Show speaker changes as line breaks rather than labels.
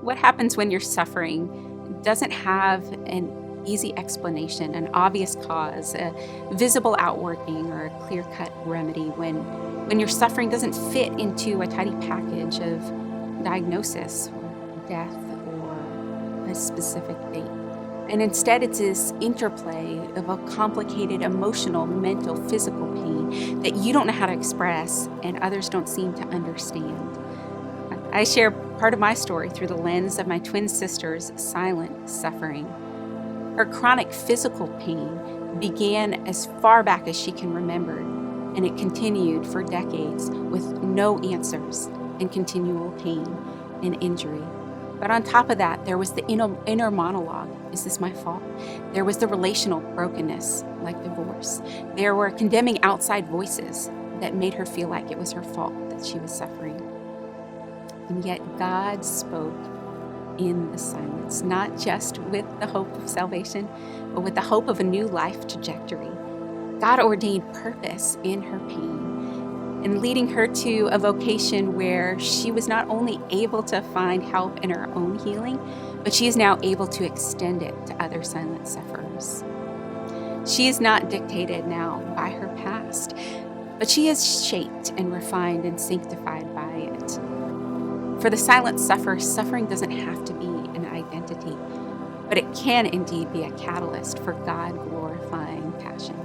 what happens when your suffering doesn't have an easy explanation, an obvious cause, a visible outworking, or a clear-cut remedy, when your suffering doesn't fit into a tidy package of diagnosis or death or a specific date. And instead, it's this interplay of a complicated emotional, mental, physical pain that you don't know how to express and others don't seem to understand. I share part of my story through the lens of my twin sister's silent suffering. Her chronic physical pain began as far back as she can remember, and it continued for decades with no answers and continual pain and injury. But on top of that, there was the inner monologue. Is this my fault? There was the relational brokenness, like divorce. There were condemning outside voices that made her feel like it was her fault that she was suffering. And yet God spoke in the silence, not just with the hope of salvation, but with the hope of a new life trajectory. God ordained purpose in her pain and leading her to a vocation where she was not only able to find help in her own healing, but she is now able to extend it to other silent sufferers. She is not dictated now by her past, but she is shaped and refined and sanctified by it. For the silent sufferer, suffering doesn't have to be an identity, but it can indeed be a catalyst for God-glorifying passion.